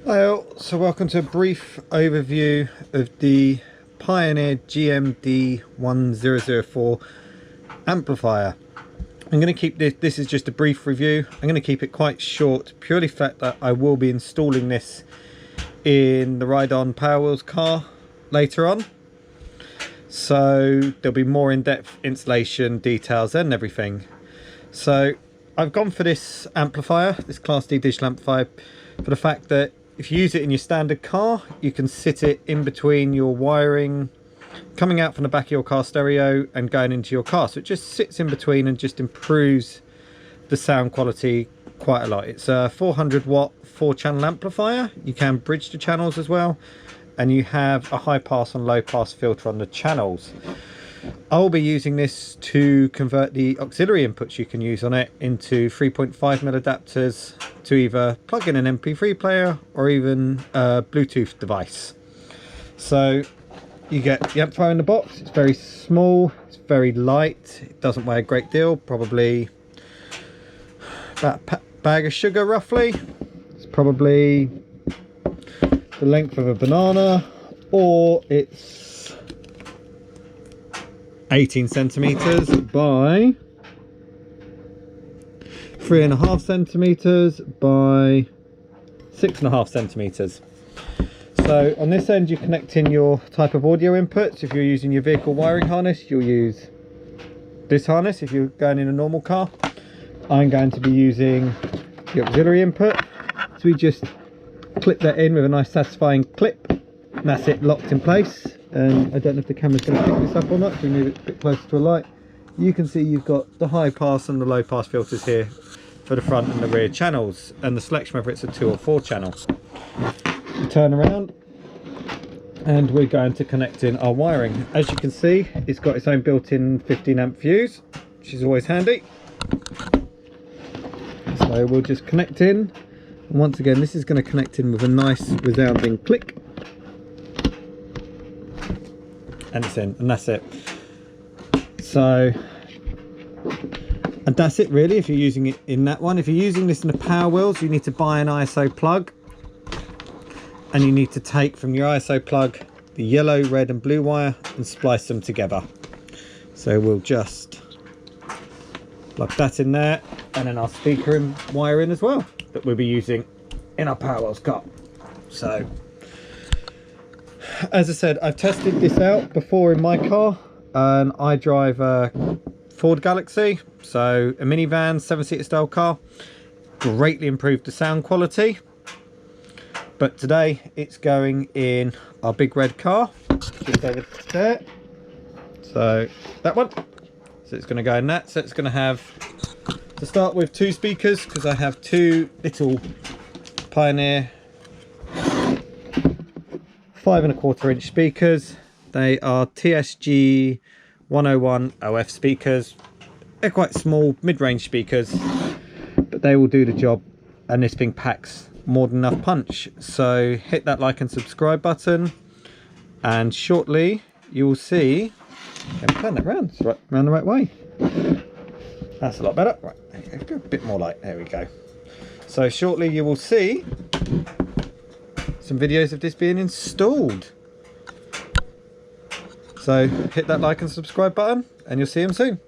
Hi all, so welcome to a brief overview of the Pioneer GM-D1004 Amplifier. I'm going to keep this is just a brief review. I'm going to keep it quite short, purely for the fact that I will be installing this in the ride-on Power Wheels car later on. So there'll be more in-depth installation details and everything. So I've gone for this amplifier, this Class D digital amplifier, for the fact that if you use it in your standard car, you can sit it in between your wiring coming out from the back of your car stereo and going into your car. So it just sits in between and just improves the sound quality quite a lot. It's a 400 watt 4-channel amplifier. You can bridge the channels as well, and you have a high pass and low pass filter on the channels. I'll be using this to convert the auxiliary inputs you can use on it into 3.5mm adapters to either plug in an MP3 player or even a Bluetooth device. So you get the amplifier in the box. It's very small, it's very light, it doesn't weigh a great deal, probably about a bag of sugar roughly. It's probably the length of a banana, or it's 18 centimeters by 3.5 centimeters by 6.5 centimeters. So on this end you connect in your type of audio inputs. If you're using your vehicle wiring harness, you'll use this harness. If you're going in a normal car, I'm going to be using the auxiliary input. So we just clip that in with a nice satisfying clip, and that's it, locked in place. And I don't know if the camera's going to pick this up or not. If we move it a bit closer to a light, you can see you've got the high pass and the low pass filters here for the front and the rear channels, and the selection whether it's a 2 or 4 channel. We turn around and we're going to connect in our wiring. As you can see, it's got its own built-in 15 amp fuse, which is always handy. So we'll just connect in, and once again this is going to connect in with a nice resounding click. And it's in, and that's it. So, and that's it really if you're using it in that one. If you're using this in the Power Wheels, you need to buy an ISO plug, and you need to take from your ISO plug the yellow, red and blue wire and splice them together. So we'll just plug that in there, and then our speaker and wire in as well that we'll be using in our Power Wheels car. So as I said, I've tested this out before in my car, and I drive a Ford Galaxy, so a minivan, 7-seater style car. Greatly improved the sound quality, but today it's going in our big red car, just over there. So that one, so it's going to go in that. So it's going to have, to start with, 2 speakers, because I have 2 little Pioneer 5.25 inch speakers. They are TSG 101 OF speakers. They're quite small mid-range speakers, but they will do the job, and this thing packs more than enough punch. So hit that like and subscribe button, and shortly you will see, turn that round, it's right round the right way. That's a lot better. Right, there you go, a bit more light, there we go. So shortly you will see some videos of this being installed. So hit that like and subscribe button, and you'll see them soon.